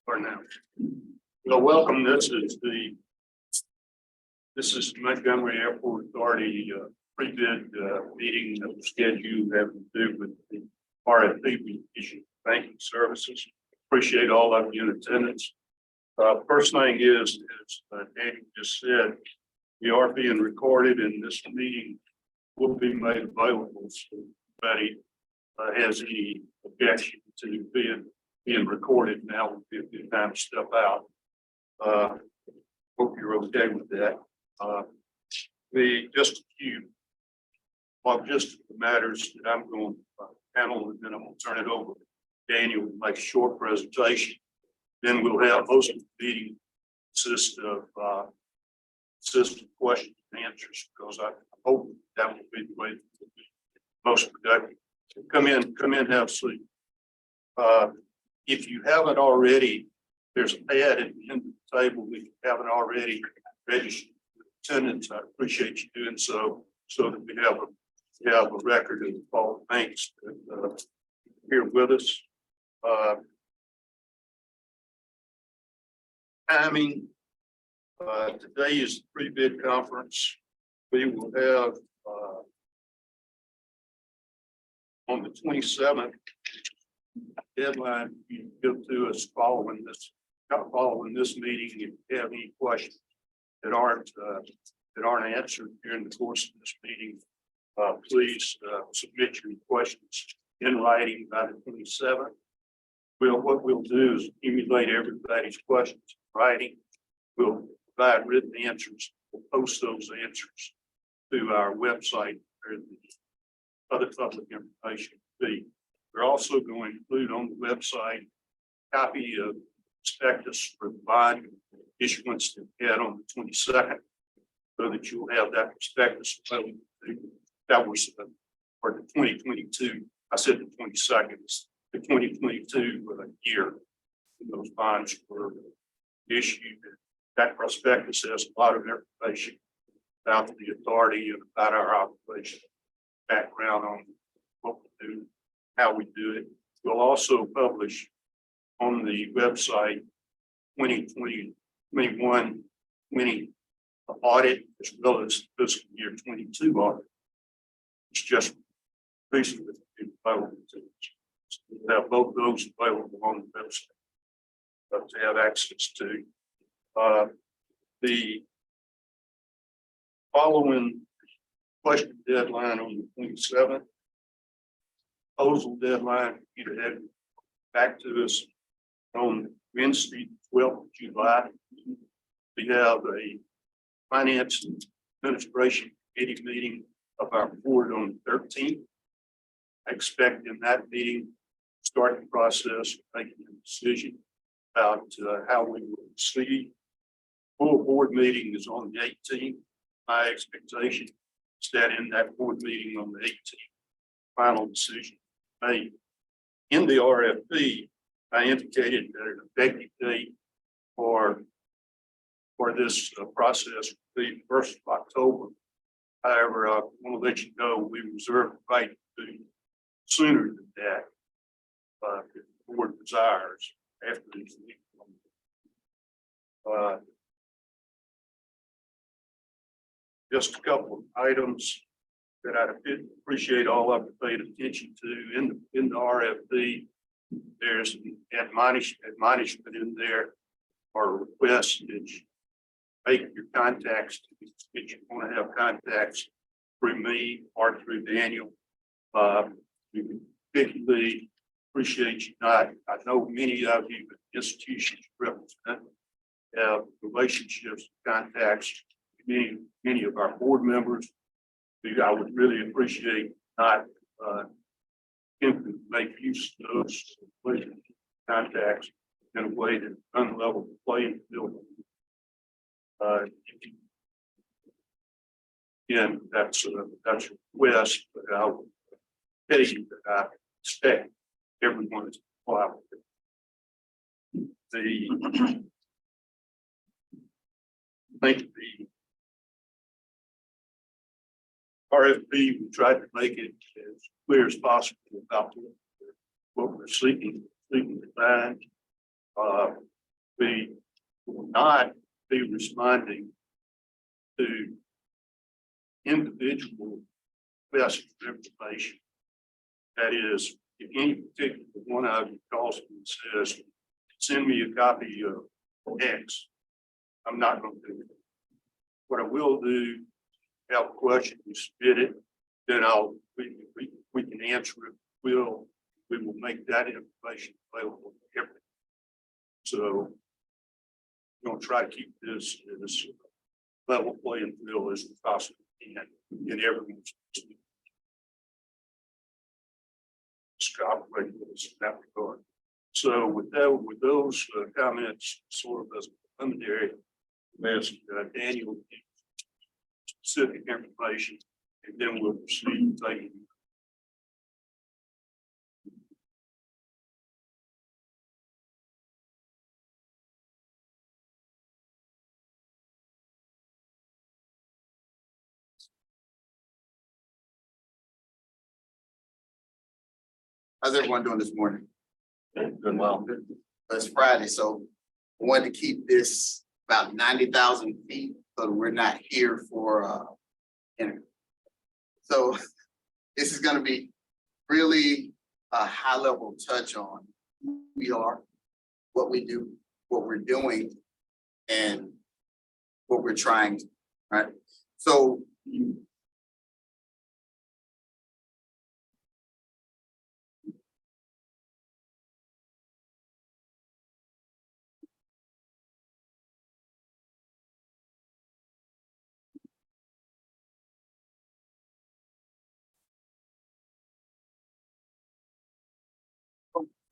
for now. Well, welcome. This is Montgomery Airport Authority pre-bid meeting that was scheduled having to do with the RFP we issued banking services. Appreciate all of you in attendance. First thing is Danny just said, we are being recorded, and this meeting will be made available so anybody has any objection to being recorded. Now would be a good time to step out. Hope you're okay with that. Just a few logistical matters that I'm going to handle, and then I'm going to turn it over to Daniel to make a short presentation. Then we'll have most of the meeting consist of questions and answers, because I hope that will be the way to be most productive. So come in, have a seat. If you haven't already, there's a pad at the end of the table. If you haven't already registered attendance, I appreciate you doing so that we have a record of all the banks that are here with us. Timing. Today is the pre-bid conference. We will have on the 27th deadline you give to us following this meeting. If you have any questions that aren't answered during the course of this meeting, please submit your questions in writing by the 27th. What we'll do is emulate everybody's questions in writing. We'll provide written answers. We'll post those answers to our website where the other public information will be. We're also going to include on the website a copy of the prospectus for the bond issuance that we had on the 22nd, so that you'll have that prospectus. That was for the 2022. I said the 22nd. The 2022 year those bonds were issued. That prospectus has a lot of information about the authority and about our operation, background on what we do, how we do it. We'll also publish on the website 2021 audit, as well as fiscal year 22 audit. It's just recently available to us. So we'll have both those available on the website to have access to. The following question deadline on the 27th, proposal deadline for you to have back to us on Wednesday, 12th of July. We have a finance and administration committee meeting of our board on the 13th. I expect in that meeting start the process of making a decision about how we will proceed. Full board meeting is on the 18th. My expectation is that in that board meeting on the 18th, final decision made. In the RFP, I indicated that an effective date for this process would be the 1st of October. However, I want to let you know we reserve the right to do sooner than that if the board desires after these meetings. Just a couple of items that I did appreciate all of you paid attention to in the RFP. There's an admonishment in there or request that you make your contacts if you want to have contacts through me or through Daniel. We particularly appreciate you not. I know many of you institutions represent have relationships, contacts, many of our board members. I would really appreciate not make use of those contacts in a way that unlevel the playing field. Again, that's a request, but I will tell you that I expect everyone to comply with it. I think the RFP, we tried to make it as clear as possible about what we're seeking to find. we will not be responding to individual requests for information. That is, if any particular one of you calls me and says, send me a copy of X, I'm not going to do it. What I will do, have a question, you submit it, then we can answer it. We will make that information available to everyone. So we're going to try to keep this as level playing field as possible in everyone's operate with us in that regard. So with those comments, sort of as preliminary, ask Daniel specific information, and then we'll proceed. Thank you. How's everyone doing this morning? Good. Well, It's Friday, so I wanted to keep this about 90,000 feet, so that we're not here for dinner. So this is going to be really a high level touch on who we are, what we do, what we're doing, and what we're trying to, right? So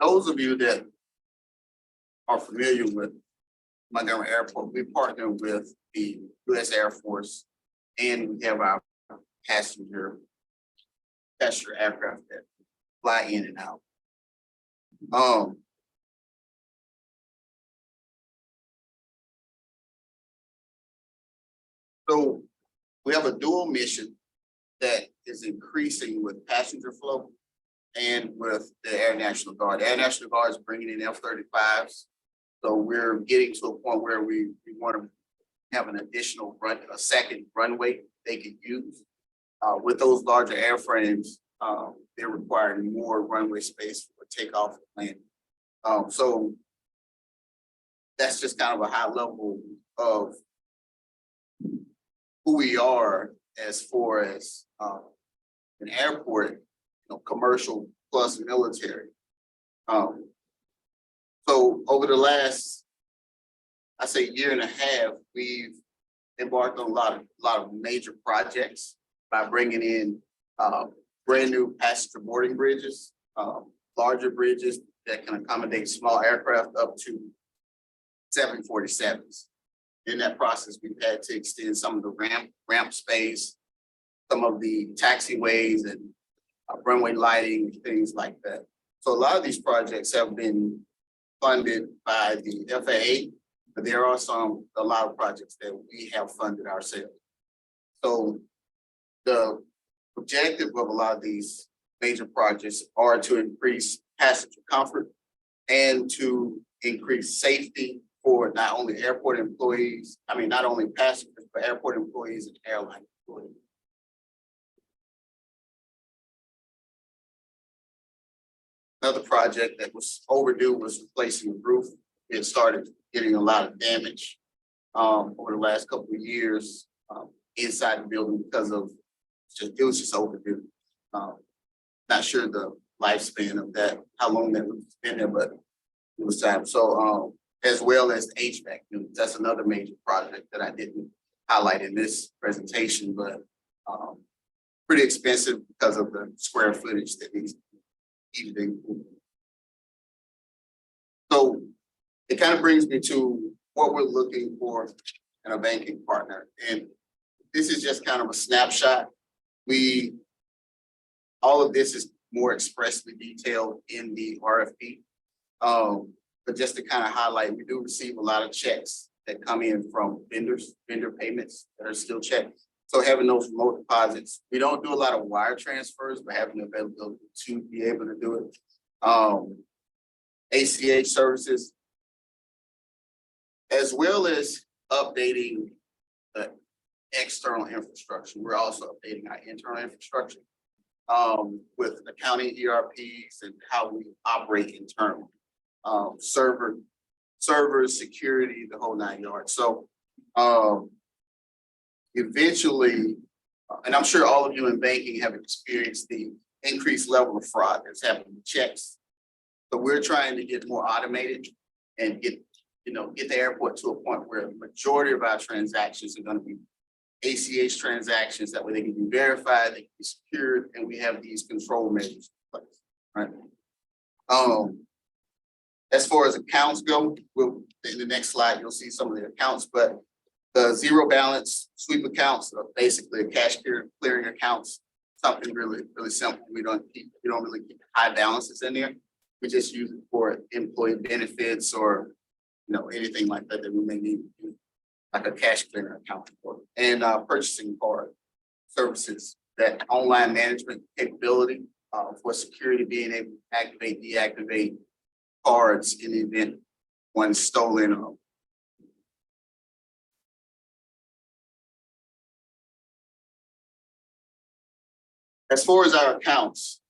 those of you that are familiar with Montgomery Airport, we partner with the U.S. Air Force, and we have our passenger aircraft that fly in and out. So we have a dual mission that is increasing with passenger flow and with the Air National Guard. The Air National Guard is bringing in F-35s. So we're getting to a point where we want to have an additional a second runway they could use. With those larger airframes, they're requiring more runway space for takeoff and landing. So that's just kind of a high level of who we are as far as an airport, commercial plus military. So over the last, I say, year and a half, we've embarked on a lot of major projects by bringing in brand new passenger boarding bridges, larger bridges that can accommodate small aircraft up to 747s. In that process, we've had to extend some of the ramp space, some of the taxiways and runway lighting, things like that. So a lot of these projects have been funded by the FAA, but there are a lot of projects that we have funded ourselves. So the objective of a lot of these major projects are to increase passenger comfort and to increase safety for not only airport employees, not only passengers, but airport employees and airline employees. Another project that was overdue was replacing the roof. It started getting a lot of damage over the last couple of years inside the building because of it was just overdue. Not sure the lifespan of that, how long that was been there, but it was time. So as well as HVAC units, that's another major project that I didn't highlight in this presentation, but pretty expensive because of the square footage that needs to be heated. So it kind of brings me to what we're looking for in a banking partner. And this is just kind of a snapshot. All of this is more expressly detailed in the RFP. But just to kind of highlight, we do receive a lot of checks that come in from vendor payments that are still checked. So having those remote deposits, we don't do a lot of wire transfers, but having the availability to be able to do it. ACH services, as well as updating the external infrastructure. We're also updating our internal infrastructure with accounting ERPs and how we operate internally. Servers, security, the whole 9 yards. So eventually, and I'm sure all of you in banking have experienced the increased level of fraud that's happening with checks. So we're trying to get more automated and get the airport to a point where the majority of our transactions are going to be ACH transactions. That way they can be verified, they can be secured, and we have these control measures in place, right? As far as accounts go, in the next slide, you'll see some of the accounts, but the zero balance sweep accounts are basically cash clearing accounts, something really, really simple. We don't really keep high balances in there. We just use it for employee benefits or anything like that that we may need to do, like a cash clearing account for. And purchasing card services, that online management capability for security, being able to activate, deactivate cards in the event one's stolen. As far as our accounts,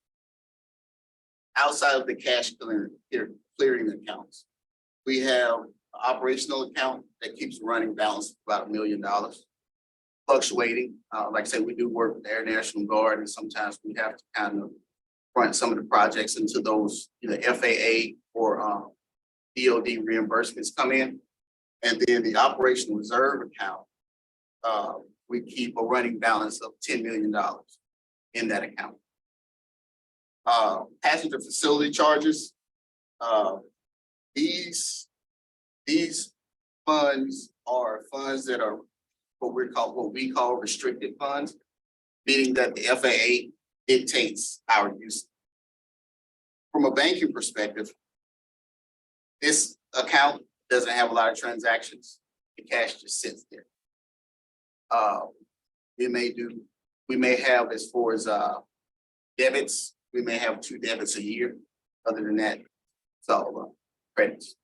outside of the cash clearing accounts, we have an operational account that keeps running balance about $1 million, fluctuating. Like I said, we do work with the Air National Guard, and sometimes we have to kind of front some of the projects into those either FAA or DOD reimbursements come in. And then the operational reserve account, we keep a running balance of $10 million in that account. Passenger facility charges, these funds are funds that are what we call restricted funds, meaning that the FAA dictates our use. From a banking perspective, this account doesn't have a lot of transactions. The cash just sits there. We may have, as far as debits, we may have 2 debits a year. Other than that, it's all credits.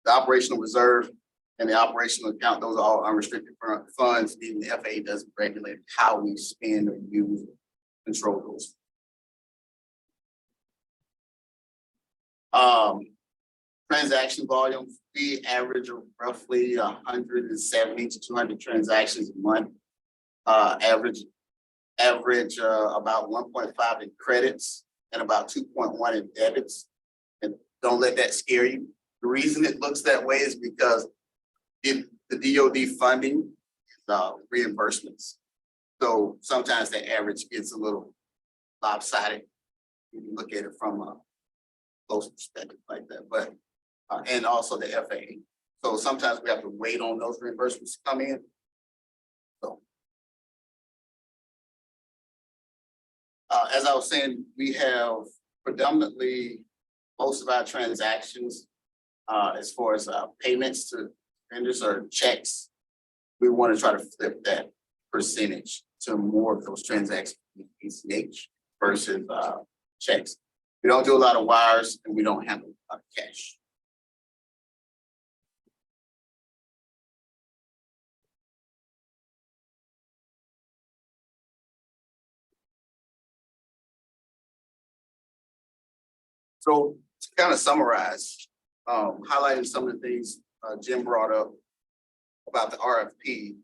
The operational reserve and the operational account, those are all unrestricted funds, meaning the FAA doesn't regulate how we spend or use or control those. Transaction volume, we average roughly 170 to 200 transactions a month. Average about 1.5 in credits and about 2.1 in debits. And don't let that scare you. The reason it looks that way is because the DOD funding is reimbursements. So sometimes the average gets a little lopsided. You can look at it from a close perspective like that, but and also the FAA. So sometimes we have to wait on those reimbursements to come in. So as I was saying, we have predominantly most of our transactions as far as payments to vendors or checks. We want to try to flip that percentage to more of those transactions in ACH versus checks. We don't do a lot of wires and we don't handle a lot of cash. So to kind of summarize, highlighting some of the things Jim brought up about the RFP,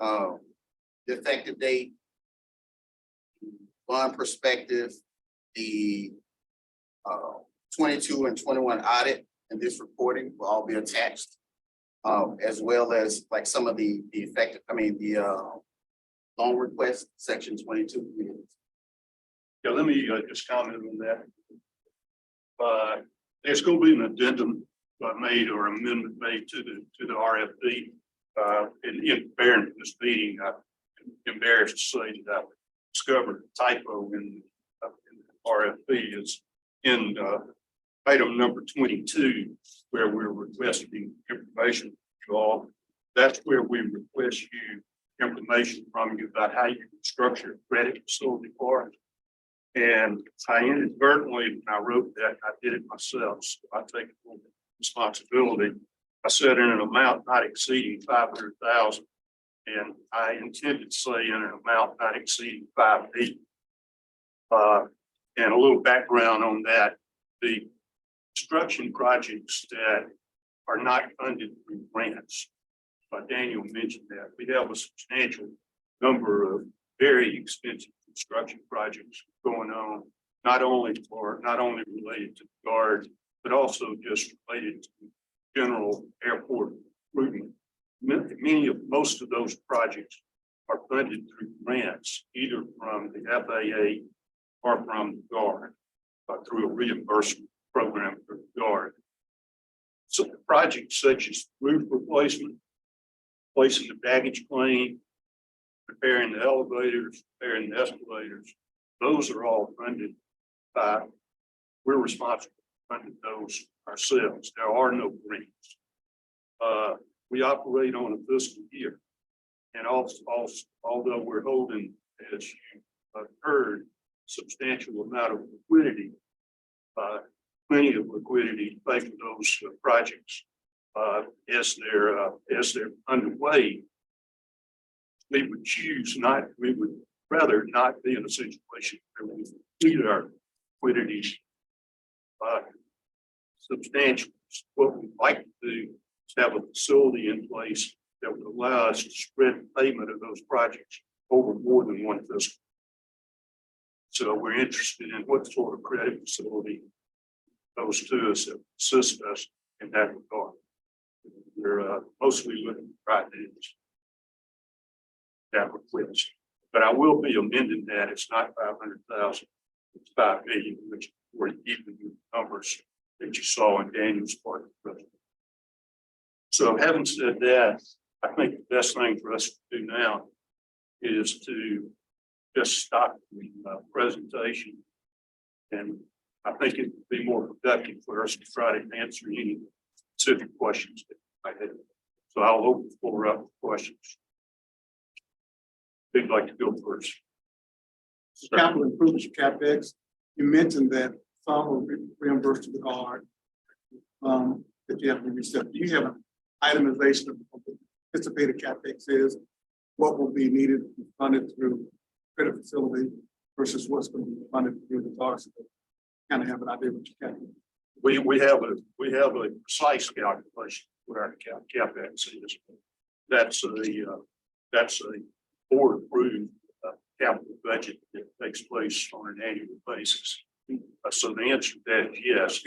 the effective date, bond perspective, the 22 and 21 audit and this reporting will all be attached, as well as like some of the effective, loan request, section 22. Yeah, let me just comment on that. There's going to be an addendum made or amendment made to the RFP. In preparing for this meeting, I'm embarrassed to say that I discovered a typo in the RFP. Is in item number 22, where we're requesting information from you all. That's where we request you information from you about how you can structure a credit facility for it. And I inadvertently, when I wrote that, I did it myself. So I take full responsibility. I said in an amount not exceeding 500,000, and I intended to say in an amount not exceeding 5 million. And a little background on that: the construction projects that are not funded through grants. Daniel mentioned that we have a substantial number of very expensive construction projects going on, not only related to the Guard, but also just related to general airport improvement. Most of those projects are funded through grants, either from the FAA or from the Guard, through a reimbursement program for the Guard. So the projects such as roof replacement, placing the baggage claim, repairing the elevators, repairing the escalators, those are all funded by, we're responsible for funding those ourselves. There are no grants. We operate on a fiscal year. And also, although we're holding, as you heard, substantial amount of liquidity, plenty of liquidity to pay for those projects as they're underway, we would rather not be in a situation where we need our liquidity substantially. What we'd like to do is have a facility in place that would allow us to spread the payment of those projects over more than one fiscal. So we're interested in what sort of credit facility those to us that assist us in that regard. We're mostly looking right at that request, but I will be amending that. It's not 500,000, it's 5 million, which were even the numbers that you saw in Daniel's part of the presentation. So having said that, I think the best thing for us to do now is to just stop the presentation, and I think it would be more productive for us to try to answer any specific questions that I have. So I'll open the floor up for questions. Who'd like to go first? Capital improvements, CapEx. You mentioned that some will be reimbursed to the Guard. That you have to reset. Do you have an itemization of what the anticipated CapEx is? What will be needed to be funded through credit facility versus what's going to be funded through the Guard? So kind of have an idea what you can. We have a precise calculation what our CapEx is. That's a board approved capital budget that takes place on an annual basis. So the answer to that is yes.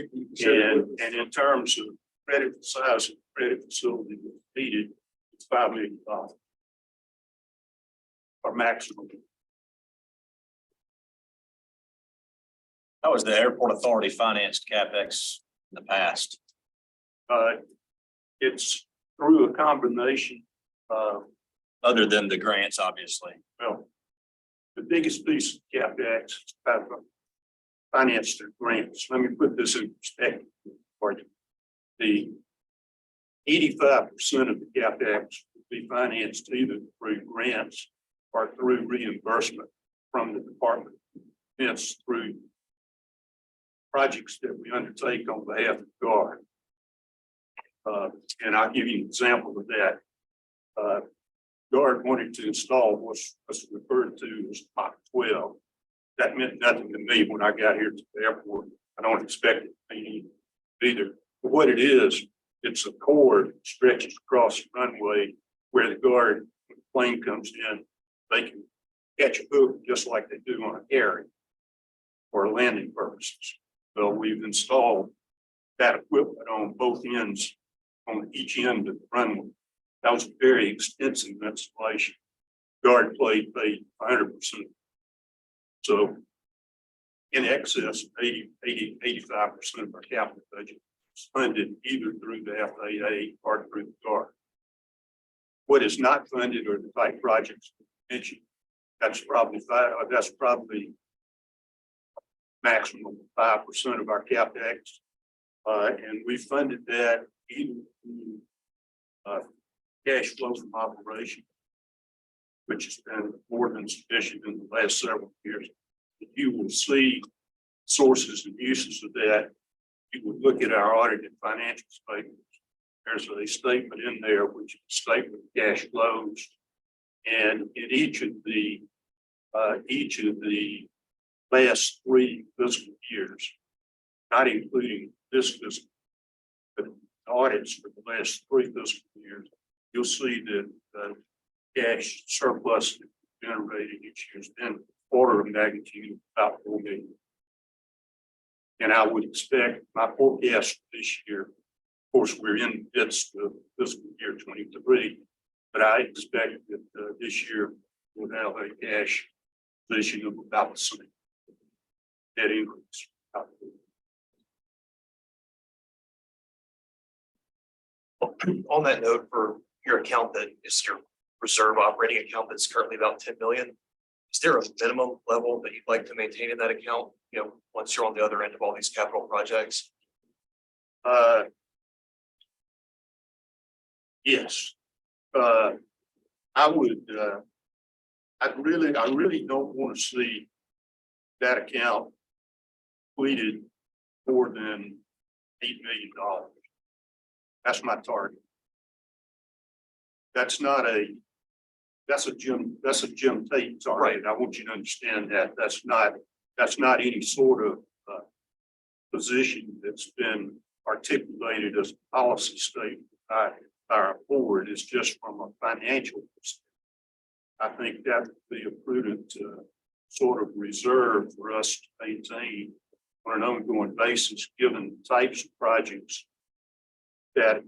And in terms of credit size of credit facility that's needed, it's $5 million. Our maximum. How has the airport authority financed CapEx in the past? It's through a combination of, Other than the grants, obviously. well, the biggest piece of CapEx is financed through grants. Let me put this in perspective for you. The 85% of the CapEx will be financed either through grants or through reimbursement from the department. Hence, through projects that we undertake on behalf of the Guard. And I'll give you an example of that. Guard wanted to install what's referred to as Mach 12. That meant nothing to me when I got here to the airport. I don't expect it to mean either. But what it is, it's a cord that stretches across the runway where the Guard, when the plane comes in, they can catch a hook just like they do on a carrier for landing purposes. So we've installed that equipment on both ends, on each end of the runway. That was a very extensive installation. Guard paid 100%. So in excess of 85% of our capital budget is funded either through the FAA or through the Guard. What is not funded are the type projects mentioned. That's probably maximum 5% of our CapEx. And we funded that either through cash flow from operation, which has been more than sufficient in the last several years. You will see sources and uses of that you would look at our audited financial statements. There's a statement in there, which is a statement of cash flows. And in each of the last 3 fiscal years, not including this fiscal, but audits for the last 3 fiscal years, you'll see that the cash surplus generated each year has been order of magnitude about 4 million. And I would expect my forecast for this year, of course, we're in the midst of fiscal year 23, but I expect that this year we'll have a cash position of about the same. Net increase. On that note, for your account that is your reserve operating account that's currently about 10 million, is there a minimum level that you'd like to maintain in that account, you know, once you're on the other end of all these capital projects? Yes. I would, I really don't want to see that account depleted more than $8 million. That's my target. That's a Jim Tate target. I want you to understand that that's not any sort of position that's been articulated as a policy statement by our board. It's just from a financial perspective. I think that would be a prudent sort of reserve for us to maintain on an ongoing basis, given the types of projects that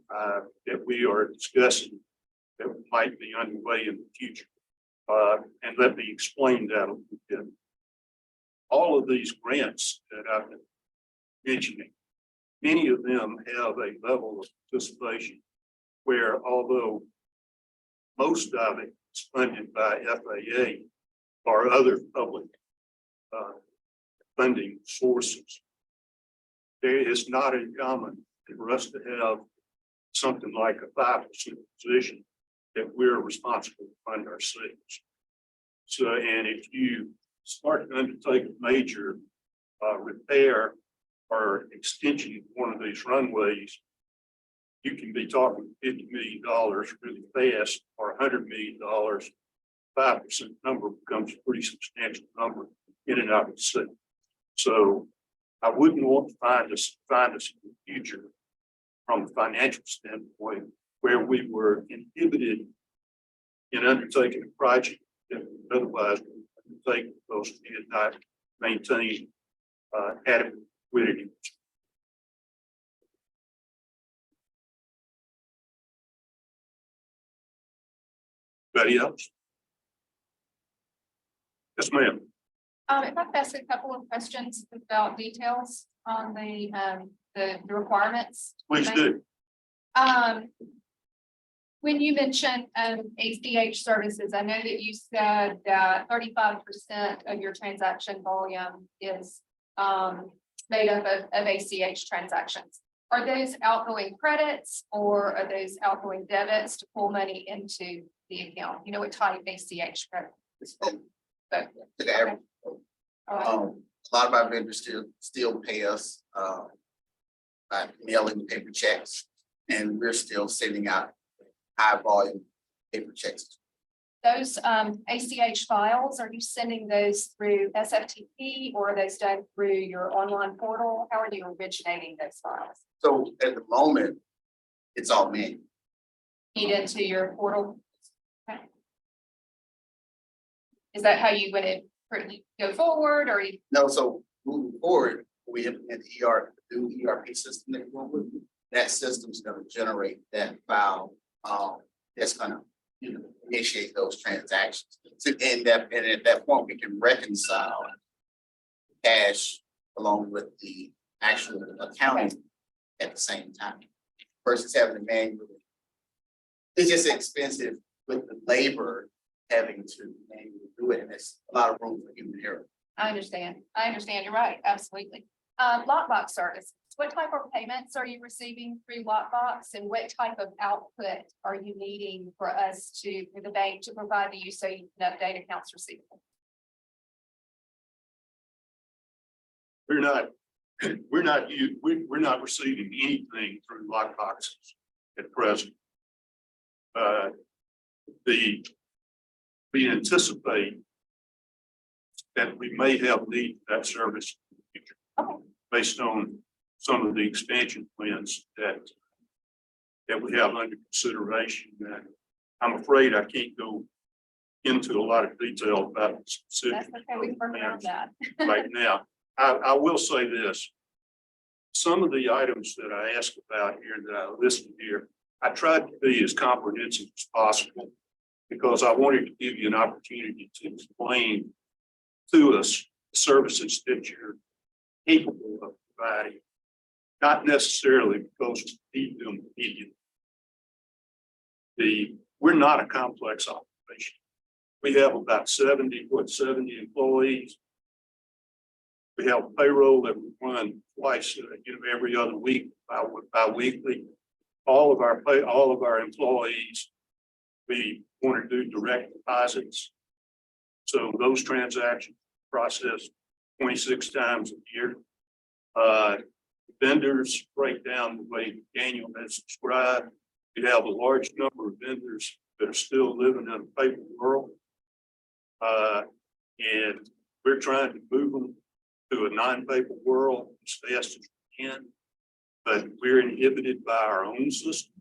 we are discussing that might be underway in the future. And let me explain that a little bit. All of these grants that I've been mentioning, many of them have a level of participation where, although most of it is funded by FAA or other public funding sources, there is not uncommon for us to have something like a 5% position that we're responsible to fund ourselves. So, and if you start to undertake a major repair or extension of one of these runways, you can be talking $50 million really fast, or $100 million. 5% number becomes a pretty substantial number in and of itself. So I wouldn't want to find us in the future from a financial standpoint where we were inhibited in undertaking a project that we otherwise would undertake because we had not maintained adequate liquidity. Anybody else? Yes, ma'am. If I could ask a couple of questions about details on the requirements. Please do. When you mentioned ACH services, I know that you said that 35% of your transaction volume is made up of ACH transactions. Are those outgoing credits or are those outgoing debits to pull money into the account? You know what type ACH credit? Okay. A lot of our vendors still pay us by mailing paper checks, and we're still sending out high volume paper checks. Those ACH files, are you sending those through SFTP or are those done through your online portal? How are you originating those files? So at the moment, it's all manual. Feed into your portal? Okay. Is that how you would go forward or? No, so moving forward, we implement the new ERP system that we're with. That system's gonna generate that file that's gonna initiate those transactions. So and at that point, we can reconcile cash along with the actual accounting at the same time versus having to manually. It's just expensive with the labor having to manually do it, and there's a lot of room for human error. I understand. You're right. Absolutely. Lockbox service. What type of payments are you receiving through Lockbox and what type of output are you needing for the bank to provide to you so you can update accounts receivable? We're not we're not receiving anything through lockboxes at present. We anticipate that we may have need for that service in the future, based on some of the expansion plans that we have under consideration. That I'm afraid I can't go into a lot of detail about the specific That's okay, we can work around that. right now. I will say this. Some of the items that I asked about here that I listed here, I tried to be as comprehensive as possible because I wanted to give you an opportunity to explain to us the services that you're capable of providing, not necessarily because we need them immediately. We're not a complex operation. We have about 70 employees. We have payroll that we run twice, every other week, bi-weekly. All of our employees, we want to do direct deposits. So those transactions processed 26 times a year. Vendors break down the way Daniel has described. We have a large number of vendors that are still living in a paper world. And we're trying to move them to a non-paper world as fast as we can, but we're inhibited by our own system.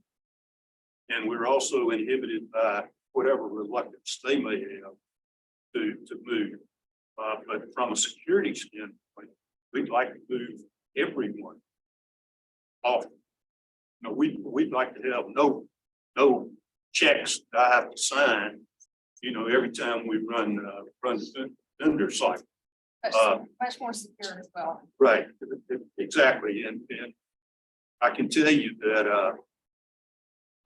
And we're also inhibited by whatever reluctance they may have to move. But from a security standpoint, we'd like to move everyone off. We'd like to have no checks that I have to sign, every time we run the vendor cycle. Much more secure as well. Right, exactly. And I can tell you that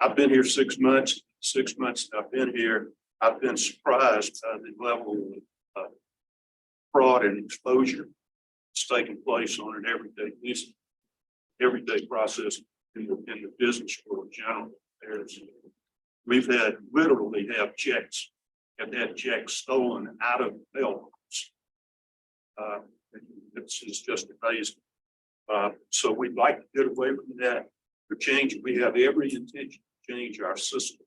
I've been here 6 months. 6 months that I've been here, I've been surprised by the level of fraud and exposure that's taking place on an everyday process in the business world generally. We've literally had checks stolen out of mailbox. It's just amazing. So we'd like to get away from that. We have every intention to change our system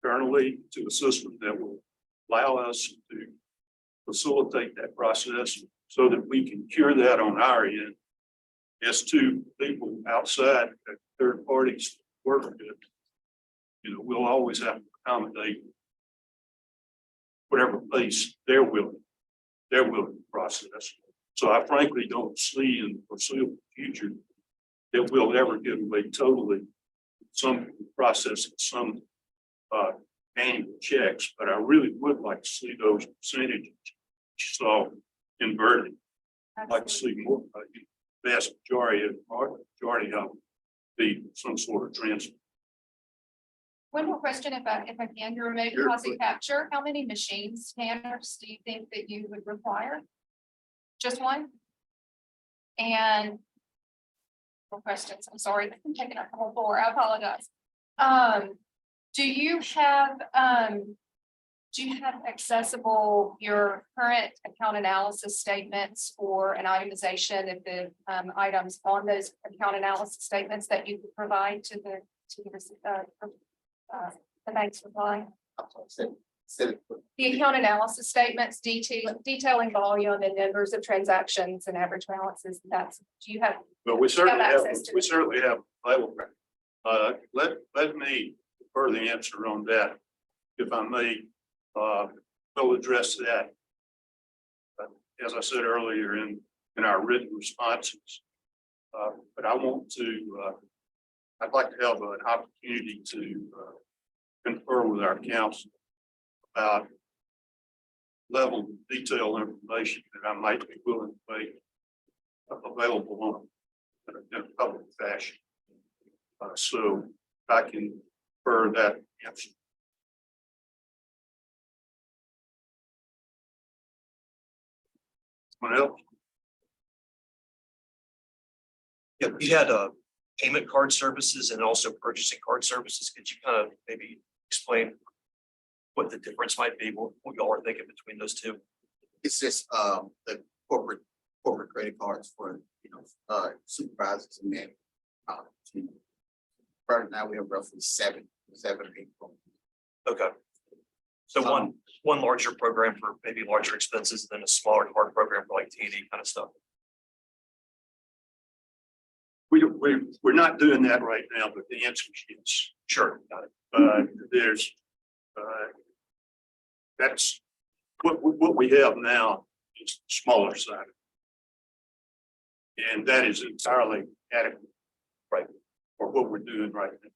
internally to a system that will allow us to facilitate that process so that we can cure that on our end. As to people outside, third parties work with, we'll always have to accommodate whatever place they're willing to process. So I frankly don't see in the foreseeable future that we'll ever get away totally some processing some annual checks, but I really would like to see those percentages you saw inverted. I'd like to see more, vast majority of be some sort of transfer. One more question, if I can, your remote Sure, deposit please. capture, how many machine scanners do you think that you would require? Just one? And more questions, I'm sorry, I'm taking up the whole floor, I apologize. Do you have accessible your current account analysis statements or an itemization of the items on those account analysis statements that you could provide to the bank's reply? The account analysis statements detailing volume and numbers of transactions and average balances. Do you have? But we certainly have, access to we it. certainly have available. Let me defer the answer on that, if I may. We'll address that. As I said earlier in our written responses. But I want to, I'd like to have an opportunity to confer with our council about level of detailed information that I might be willing to make available on in a public fashion. So I can infer that answer. What else? Yeah, we had payment card services and also purchasing card services. Could you kind of maybe explain what the difference might be, what y'all are thinking between those two? It's just the corporate corporate credit cards for, supervisors and men. Right now, we have roughly seven people. Okay. So one larger program for maybe larger expenses, and then a smaller card program for like T&E kind of stuff. We're not doing that right now, but the answer is yes. Sure, got it. There's, that's what we have now is smaller side. And that is entirely adequate. Right. For what we're doing right now.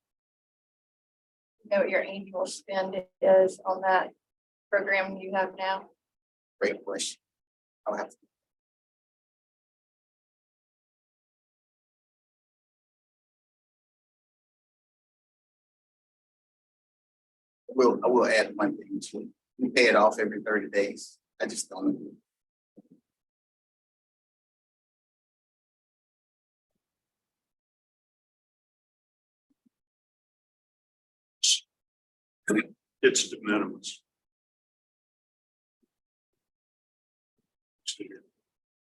Know what your annual spend is on that program you have now? Great question. I'll have to. I will add one thing to it. We pay it off every 30 days. I just don't know. It's de minimis.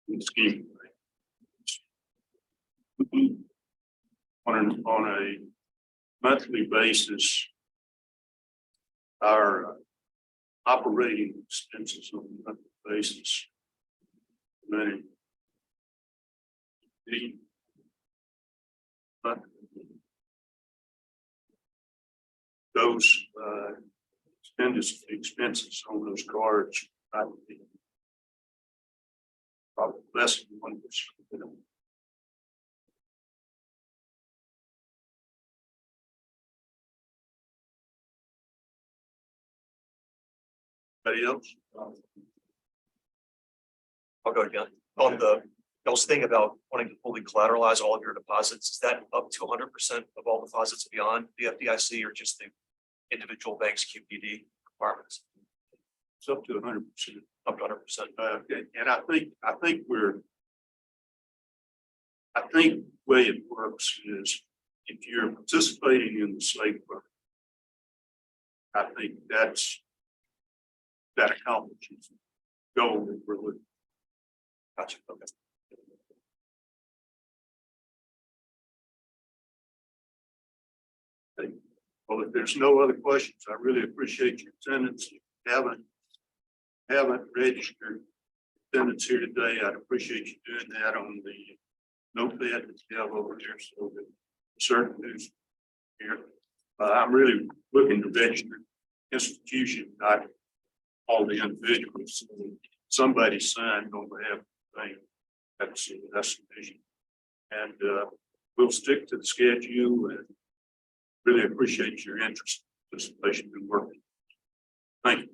In the scheme. On a monthly basis, our operating expenses on a monthly basis. But those expenses on those cards, I would be probably less than 1%. Anybody else? I'll go again. On the, I was thinking about wanting to fully collateralize all of your deposits. Is that up to 100% of all deposits beyond the FDIC or just the individual bank's QPD requirements? It's up to 100%. Up to 100%. And I think the way it works is if you're participating in the safe program, I think that accomplishes the goal that we're looking. Gotcha. Okay. Well, if there's no other questions, I really appreciate your attendance. If you haven't registered attendance here today, I'd appreciate you doing that on the notepad that you have over there, so that certain who's here. I'm really looking to register institution, not all the individuals. So somebody signed on behalf of the bank. That's the vision. And we'll stick to the schedule and really appreciate your interest, participation, and work. Thank you.